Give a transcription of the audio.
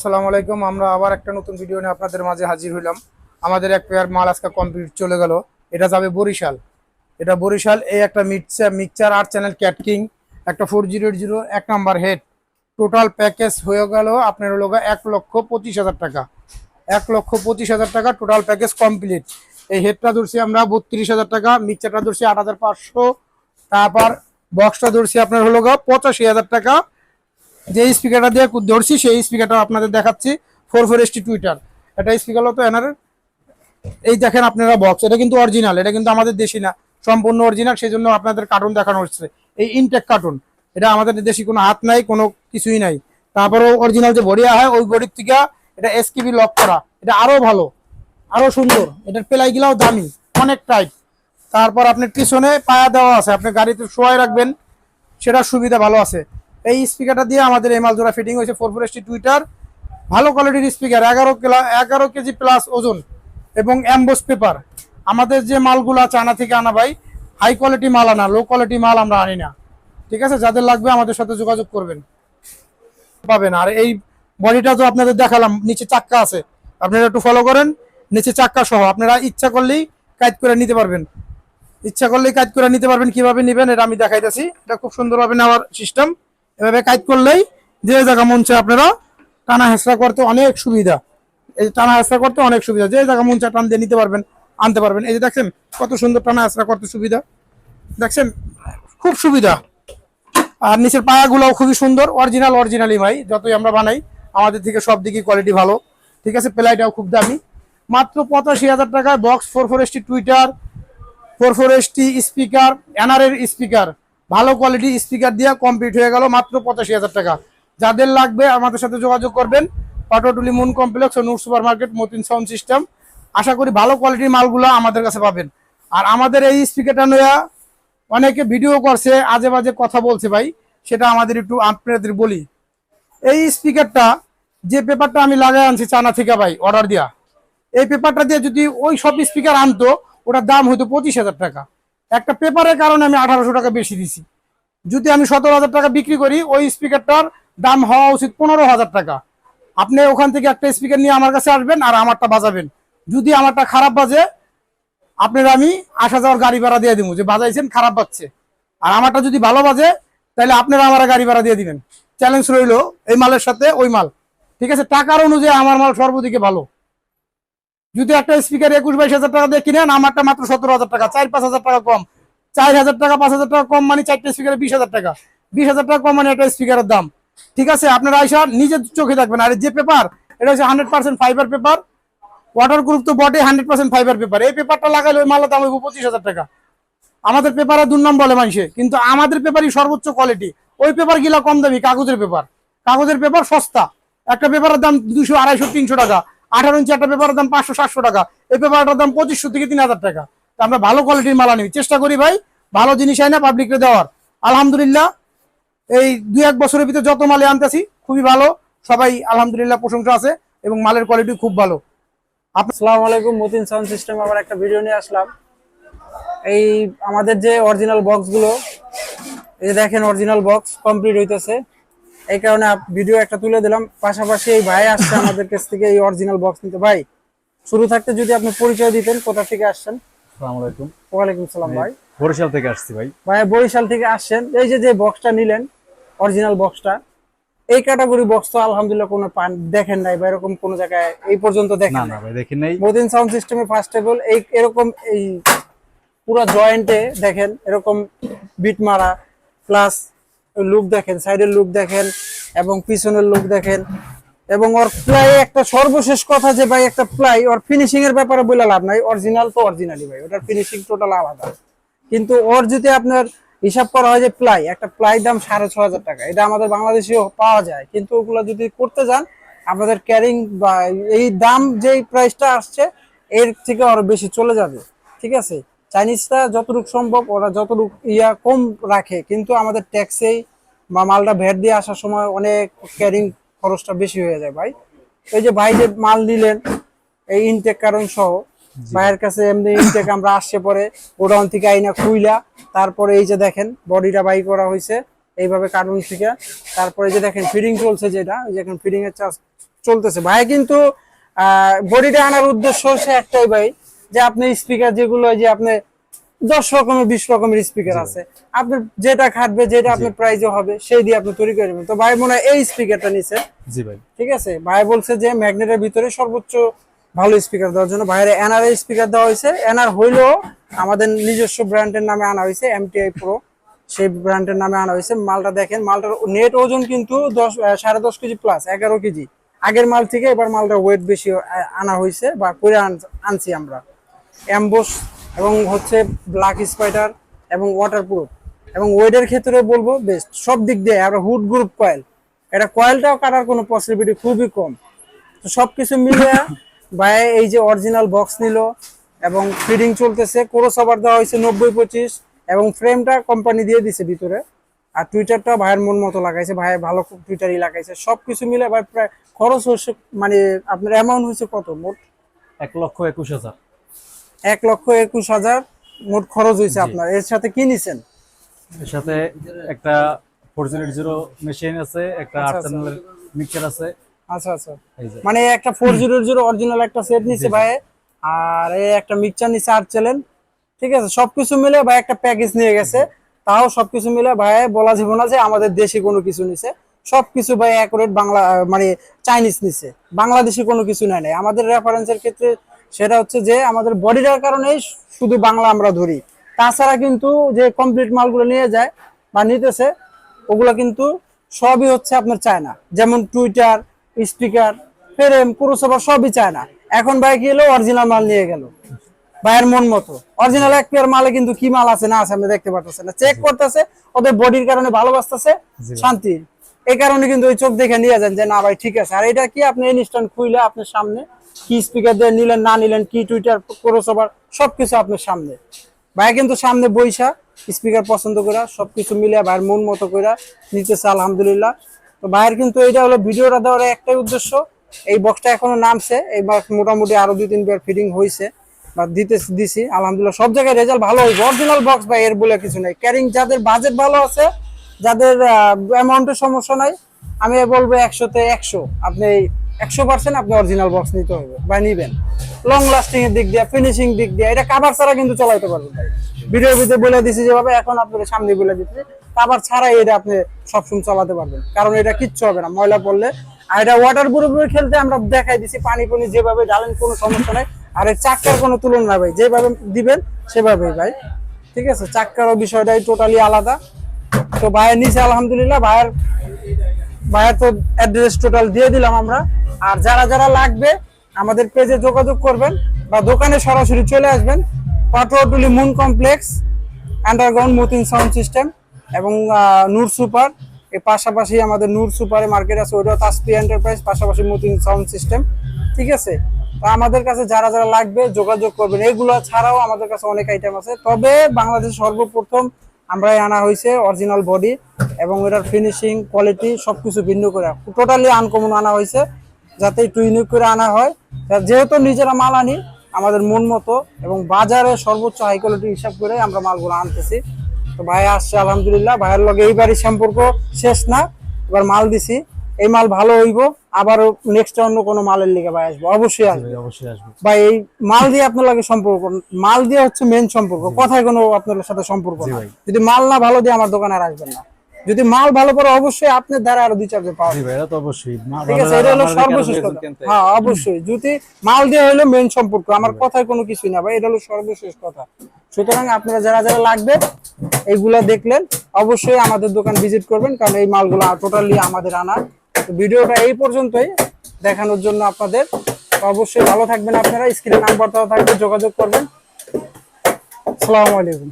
আসসালামু আলাইকুম। আমরা আবার একটা নতুন ভিডিও নিয়ে আপনাদের মাঝে হাজির হইলাম। আমাদের এক পেয়ার মাল আজকে কমপ্লিট চলে গেল। এটা যাবে বরিশাল। এটা বরিশাল। এই একটা মিক্সচার 8 চ্যানেল ক্যাটকিং, একটা 4080 1 নাম্বার হেড, টোটাল প্যাকেজ হয়ে গেল আপনার হলো 1,25,000 টাকা। 1,25,000 টাকা টোটাল প্যাকেজ কমপ্লিট। এই হেডটা ধরছি আমরা 32,000 টাকা, মিক্সচারটা ধরছি 8,500, তারপর বক্সটা ধরছি আপনার হলো 85,000 টাকা। যে স্পিকারটা দিয়ে ধরছি সেই স্পিকারটা আপনাদের দেখাচ্ছি, 44ST টুইটার। এটা স্পিকার হলো তো এনার। এই দেখেন আপনারা বক্স, এটা কিন্তু অরিজিনাল, এটা কিন্তু আমাদের দেশি না, সম্পূর্ণ অরিজিনাল। সেই জন্য আপনাদের কার্টুন দেখানো হচ্ছে, এই ইনটেক কার্টুন। এটা আমাদের দেশি কোনো হাত নাই, কোনো কিছুই নাই। তারপরেও অরিজিনাল যে বডি হয় ওই বডির থেকে এটা এসকিবি লক করা, এটা আরো ভালো, আরো সুন্দর। এটার প্লাইগুলাও দামি, অনেক টাইট। তারপর আপনার পিছনে পায়া দেওয়া আছে, আপনি গাড়িতে শোয়াই রাখবেন, সেটার সুবিধা ভালো আছে। এই স্পিকারটা দিয়ে আমাদের এই মাল জোড়া ফিটিং হয়েছে, 44ST টুইটার। ভালো কোয়ালিটির স্পিকার, 11 কেজি প্লাস ওজন এবং অ্যাম্বোস পেপার। আমাদের যে মালগুলা চায়না থেকে আনা ভাই, হাই কোয়ালিটি মাল আনা, লো কোয়ালিটি মাল আমরা আনি না। ঠিক আছে, যাদের লাগবে আমাদের সাথে যোগাযোগ করবেন, পাবেন। আর এই বডিটা তো আপনাদের দেখালাম, নিচে চাক্কা আছে, আপনারা একটু ফলো করেন। নিচে চাক্কা সহ আপনারা ইচ্ছা করলেই কাজ করে নিতে পারবেন, ইচ্ছা করলেই কাজ করে নিতে পারবেন। কিভাবে নেবেন এটা আমি দেখাইতেছি। এটা খুব সুন্দরভাবে নেওয়ার সিস্টেম। এভাবে কাজ করলেই যে জায়গা মন চায় আপনারা টানা হেঁচড়া করতে অনেক সুবিধা। এই টানা হেঁচড়া করতে অনেক সুবিধা, যে জায়গা মন চায় টান দিয়ে নিতে পারবেন, আনতে পারবেন। এই যে দেখছেন কত সুন্দর টানা হেঁচড়া করতে সুবিধা, দেখছেন খুব সুবিধা। আর নিচের পায়াগুলোও খুবই সুন্দর, অরিজিনালি ভাই, যতই আমরা বানাই আমাদের থেকে সব দিকে কোয়ালিটি ভালো। ঠিক আছে, প্লাইটাও খুব দামি। মাত্র 85,000 টাকায় box, 44ST tweeter, 44ST speaker, এনআরের স্পিকার, ভালো কোয়ালিটি স্পিকার দিয়ে কমপ্লিট হয়ে গেল মাত্র 85,000 টাকা। যাদের লাগবে আমাদের সাথে যোগাযোগ করবেন। পাটোটুলি মুন কমপ্লেক্স ও Noor super market, Motin sound system. আশা করি ভালো কোয়ালিটির মালগুলো আমাদের কাছে পাবেন। আর আমাদের এই স্পিকারটা নিয়ে অনেকে ভিডিও করছে, আজে বাজে কথা বলছে ভাই, সেটা আমাদের একটু আপনাদের বলি। এই স্পিকারটা, যে পেপারটা আমি লাগাই আনছি চায়না থেকে ভাই অর্ডার দিয়া, এই পেপারটা দিয়ে যদি ওই সব স্পিকার আনতো, ওটার দাম হয়তো 25,000 টাকা। একটা পেপারের কারণে আমি 1800 টাকা বেশি দিছি। যদি আমি 17,000 টাকা বিক্রি করি, ওই স্পিকারটার দাম হওয়া উচিত 15,000 টাকা। আপনি ওখান থেকে একটা স্পিকার নিয়ে আমার কাছে আসবেন আর আমারটা বাজাবেন। যদি আমারটা খারাপ বাজে, আপনার আমি আসা যাওয়ার গাড়ি ভাড়া দিয়ে দিব, যে বাজাইছেন খারাপ বাজছে। আর আমারটা যদি ভালো বাজে, তাহলে আপনারা আমার গাড়ি ভাড়া দিয়ে দিবেন। চ্যালেঞ্জ রইলো, এই মালের সাথে ওই মাল। ঠিক আছে, টাকার অনুযায়ী আমার মাল সর্বদিকে ভালো। যদি একটা স্পিকার 21-22 হাজার টাকা দিয়ে কিনেন, আমারটা মাত্র 17,000 টাকা, 4-5 হাজার টাকা কম। 4,000 টাকা 5,000 টাকা কম মানে চারটে স্পিকারে 20,000 টাকা, 20,000 টাকা কম মানে একটা স্পিকারের দাম। ঠিক আছে, আপনারা আইসা নিজের চোখে দেখবেন। আর যে পেপার, এটা হচ্ছে 100% ফাইবার পেপার। ওয়াটার প্রুফ তো বটে, 100% ফাইবার পেপার। এই পেপারটা লাগাইলে ওই মালের দাম হইব 25,000 টাকা। আমাদের পেপারে দুর্নাম বলে মানুষে, কিন্তু আমাদের পেপারই সর্বোচ্চ কোয়ালিটি। ওই পেপার গিলা কম দামি, কাগজের পেপার। কাগজের পেপার সস্তা, একটা পেপারের দাম 200, 250, 300 টাকা। 18 ইঞ্চি একটা পেপারের দাম 500-700 টাকা। এই পেপারটার দাম 2500 থেকে 3,000 টাকা। আমরা ভালো কোয়ালিটির মাল আনি, চেষ্টা করি ভাই ভালো জিনিস আই না পাবলিককে দেওয়ার। আলহামদুলিল্লাহ এই 2-1 বছরের ভিতরে যত মালে আনতেছি খুবই ভালো, সবাই আলহামদুলিল্লাহ প্রশংসা আছে এবং মালের কোয়ালিটি খুব ভালো। আসসালামু আলাইকুম, মতিন সাউন্ড সিস্টেম আবার একটা ভিডিও নিয়ে আসলাম। এই আমাদের যে অরিজিনাল বক্স গুলো, এই যে দেখেন অরিজিনাল বক্স কমপ্লিট হইতেছে, এই কারণে ভিডিও একটা তুলে দিলাম। পাশাপাশি এই ভাই আসছে আমাদের কাছ থেকে এই অরিজিনাল বক্স নিতে। ভাই, শুরু থাকতে যদি আপনি পরিচয় দিতেন, কোথা থেকে আসছেন? আসসালামু আলাইকুম। ওয়ালাইকুম সালাম। ভাই, বরিশাল থেকে আসছি ভাই। ভাই বরিশাল থেকে আসছেন। এই যে বক্সটা নিলেন, অরিজিনাল বক্সটা, এই ক্যাটাগরি বক্স তো আলহামদুলিল্লাহ কোনো দেখেন নাই বা এরকম কোনো জায়গায় এই পর্যন্ত দেখেন না ভাই, দেখি নাই। মতিন সাউন্ড সিস্টেমে ফার্স্ট অফ অল এরকম এই পুরো জয়েন্টে দেখেন এরকম বিট মারা, প্লাস লুক দেখেন, সাইডের লুক দেখেন এবং পিছনের লুক দেখেন। এবং ওর প্লাই, একটা সর্বশেষ কথা যে ভাই, একটা প্লাই ওর ফিনিশিং এর ব্যাপারে বলে লাভ নাই। অরিজিনাল তো অরিজিনালি ভাই, ওটার ফিনিশিং টোটাল আলাদা। কিন্তু ওর যদি আপনার হিসাব করা হয় যে একটা প্লাই দাম 6,500 টাকা, এটা আমাদের বাংলাদেশেও পাওয়া যায়। কিন্তু ওগুলো যদি করতে যান, আপনাদের ক্যারিং বা এই দাম যেই প্রাইসটা আসছে এর থেকে আরো বেশি চলে যাবে। ঠিক আছে, চাইনিজরা যতটুকু সম্ভব ওরা যতটুকু কম রাখে, কিন্তু আমাদের ট্যাক্সেই বা মালটা ভ্যাট দিয়ে আসার সময় অনেক ক্যারিং খরচটা বেশি হয়ে যায় ভাই। এই যে ভাই যে মাল নিলেন এই ইনটেক কারণ সহ, ভাইয়ের কাছে এমনি ইনটেক আমরা আসছে পরে গোডাউন থেকে আইনা খুইলা, তারপরে এই যে দেখেন বডিটা বাই করা হয়েছে এইভাবে কার্বন থেকে। তারপরে যে দেখেন ফিডিং চলছে, যেটা এই যে এখন ফিডিং এর চলতেছে। ভাই কিন্তু বডিটা আনার উদ্দেশ্য হচ্ছে একটাই ভাই, যে আপনি স্পিকার যেগুলো যে আপনি 10 রকমের 20 রকমের স্পিকার আছে, আপনি যেটা খাটবে, যেটা আপনার প্রাইজে হবে সেই দিয়ে আপনি তৈরি করে নেবেন। তো ভাই মনে হয় এই স্পিকারটা নিছে। জি ভাই। ঠিক আছে, ভাই বলছে যে ম্যাগনেটের ভিতরে সর্বোচ্চ ভালো স্পিকার দেওয়ার জন্য ভাইয়ের এনআর স্পিকার দেওয়া হয়েছে। এনআর হইলেও আমাদের নিজস্ব ব্র্যান্ডের নামে আনা হয়েছে, এমটিআই প্রো সেই ব্র্যান্ডের নামে আনা হয়েছে। মালটা দেখেন, মালটার নেট ওজন কিন্তু 10.5 কেজি প্লাস, 11 কেজি। আগের মাল থেকে এবার মালটার ওয়েট বেশি আনা হয়েছে বা করে আনছি আমরা। অ্যাম্বোস এবং হচ্ছে ব্ল্যাক স্পাইডার এবং ওয়াটারপ্রুফ এবং ওয়েটের ক্ষেত্রে বলবো বেস্ট সব দিক দিয়ে। আমরা হুড গ্রুপ কয়েল, এটা কয়েলটাও কাটার কোনো পসিবিলিটি খুবই কম। তো সবকিছু মিলিয়ে ভাই এই যে অরিজিনাল বক্স নিল এবং ফিডিং চলতেছে, ক্রস ওভার দেওয়া হয়েছে 90-25 এবং ফ্রেমটা কোম্পানি দিয়ে দিছে ভিতরে। আর টুইটারটা ভাইয়ের মন মতো লাগাইছে, ভাই ভালো টুইটারই লাগাইছে। সবকিছু মিলে ভাই প্রায় খরচ হচ্ছে, মানে আপনার অ্যামাউন্ট হয়েছে কত মোট? 1,21,000। 1,21,000 মোট খরচ হয়েছে আপনার। এর সাথে কি নিছেন? এর সাথে একটা 480 মেশিন আছে, একটা 8 চ্যানেলের মিক্সার আছে। আচ্ছা আচ্ছা, এই যে মানে একটা 400 অরিজিনাল একটা সেট নিছে ভাই, আর এই একটা মিক্সচার নিছে 8 চ্যানেল। ঠিক আছে, সবকিছু মিলে ভাই একটা প্যাকেজ নিয়ে গেছে। তাও সবকিছু মিলে ভাই বলা যাবে না যে আমাদের দেশি কোনো কিছু নিছে। সবকিছু ভাই অ্যাকুরেট বাংলা, মানে চাইনিজ নিছে, বাংলাদেশি কোনো কিছু নাই। আমাদের রেফারেন্সের ক্ষেত্রে সেটা হচ্ছে যে আমাদের বডিটার কারণেই শুধু বাংলা আমরা ধরি। তাছাড়া কিন্তু যে কমপ্লিট মালগুলো নিয়ে যায় বা নিতেছে, ওগুলো কিন্তু সবই হচ্ছে আপনার চায়না। যেমন টুইটার, স্পিকার, ফ্রেম, ক্রসওভার সবই চায়না। এখন ভাই কি হলো, অরিজিনাল মাল নিয়ে গেল ভাইয়ের মন মতো। অরিজিনাল এক পেয়ার মালে কিন্তু কি মাল আছে না আছে আপনি দেখতে পারতেছেন না, চেক করতেছে, ওদের বডির কারণে ভালোবাসতেছে, শান্তি। এই কারণে কিন্তু ওই চোখ দেখে নিয়ে যান যে না ভাই ঠিক আছে। আর এটা কি আপনি ইনস্ট্যান্ট খুইলে আপনার সামনে কি স্পিকার দিয়ে নিলেন না নিলেন, কি টুইটার, ক্রসওভার সবকিছু আপনার সামনে। ভাই কিন্তু সামনে বইসা স্পিকার পছন্দ করে সবকিছু মিলে ভাইয়ের মন মতো করে নিতেছে, আলহামদুলিল্লাহ। তো ভাইয়ের কিন্তু এইটা হলো ভিডিওটা দেওয়ার একটাই উদ্দেশ্য। এই বক্সটা এখনো নামছে, এই বক্স মোটামুটি আরো 2-3 বার ফিটিং হয়েছে বা দিছি, আলহামদুলিল্লাহ সব জায়গায় রেজাল্ট ভালো হয়েছে। অরিজিনাল বক্স ভাই, এর বলে কিছু নাই। ক্যারিং যাদের বাজেট ভালো আছে, যাদের অ্যামাউন্টের সমস্যা নাই, আমি বলবো 100-তে 100 আপনি 100% আপনি অরিজিনাল বক্স নিতে হবে বা নিবেন। লং লাস্টিং এর দিক দিয়ে, ফিনিশিং দিক দিয়ে এটা কাভার ছাড়া কিন্তু চালাতে পারবেন ভাই। ভিডিওর ভিতরে বলে দিছি যেভাবে, এখন আপনাদের সামনে বলে দিচ্ছি কাভার ছাড়াই এটা আপনি সবসময় চালাতে পারবেন, কারণ এটা কিচ্ছু হবে না ময়লা পড়লে। আর এটা ওয়াটার প্রুফে খেলতে আমরা দেখাই দিছি, পানি যেভাবে ঢালেন কোনো সমস্যা নাই। আর এর চাক্কার কোনো তুলনা নাই ভাই, যেভাবে দিবেন সেভাবেই ভাই। ঠিক আছে, চাক্কারও বিষয়টাই টোটালি আলাদা। তো ভাইয়ের নিচে আলহামদুলিল্লাহ, ভাইয়ের তো অ্যাড্রেস টোটাল দিয়ে দিলাম আমরা। আর যারা যারা লাগবে আমাদের পেজে যোগাযোগ করবেন বা দোকানে সরাসরি চলে আসবেন। Patuatuli moon complex, underground Matin sound system এবং নূর সুপার, এর পাশাপাশি আমাদের নূর সুপারে মার্কেট আছে, ওটা তাসপি এন্টারপ্রাইজ, পাশাপাশি মতিন সাউন্ড সিস্টেম। ঠিক আছে, তো আমাদের কাছে যারা যারা লাগবে যোগাযোগ করবেন। এগুলো ছাড়াও আমাদের কাছে অনেক আইটেম আছে, তবে বাংলাদেশ সর্বপ্রথম আমরাই আনা হয়েছে অরিজিনাল বডি এবং এটার ফিনিশিং কোয়ালিটি সবকিছু ভিন্ন করে টোটালি আনকমন আনা হয়েছে, যাতে একটু ইউনিক করে আনা হয়। যেহেতু নিজেরা মাল আনি আমাদের মন মতো এবং বাজারে সর্বোচ্চ হাই কোয়ালিটি হিসাব করে আমরা মালগুলো আনতেছি। তো ভাই আসছে আলহামদুলিল্লাহ, ভাইয়ের লগে এইবারই সম্পর্ক শেষ না, এবার মাল দিছি, এই মাল ভালো হইব, আবারও নেক্সট অন্য কোনো মালের লিগে ভাই আসবো, অবশ্যই আসবে। অবশ্যই আসবো ভাই এই মাল দিয়ে আপনার লাগে সম্পর্ক, মাল দিয়ে হচ্ছে মেন সম্পর্ক, কথায় কোনো আপনার সাথে সম্পর্ক না। যদি মাল না ভালো দিয়ে আমার দোকানে আর আসবেন না। যদি মাল ভালো করে অবশ্যই আপনার দ্বারা আরো 2-4 জন পাওয়া যাবে। এটা তো অবশ্যই, ঠিক আছে, এটা হলো সর্বশেষ কথা। হ্যাঁ অবশ্যই, যদি মাল দিয়ে হলো মেন সম্পর্ক, আমার কথায় কোনো কিছুই না ভাই, এটা হলো সর্বশেষ কথা। সুতরাং আপনারা যারা যারা লাগবে এইগুলা দেখলেন অবশ্যই আমাদের দোকান ভিজিট করবেন, কারণ এই মালগুলো টোটালি আমাদের আনা। তো ভিডিওটা এই পর্যন্তই দেখানোর জন্য আপনাদের। অবশ্যই ভালো থাকবেন আপনারা, স্ক্রিনে নাম্বার দেওয়া থাকবে, যোগাযোগ করবেন। আসসালামু আলাইকুম।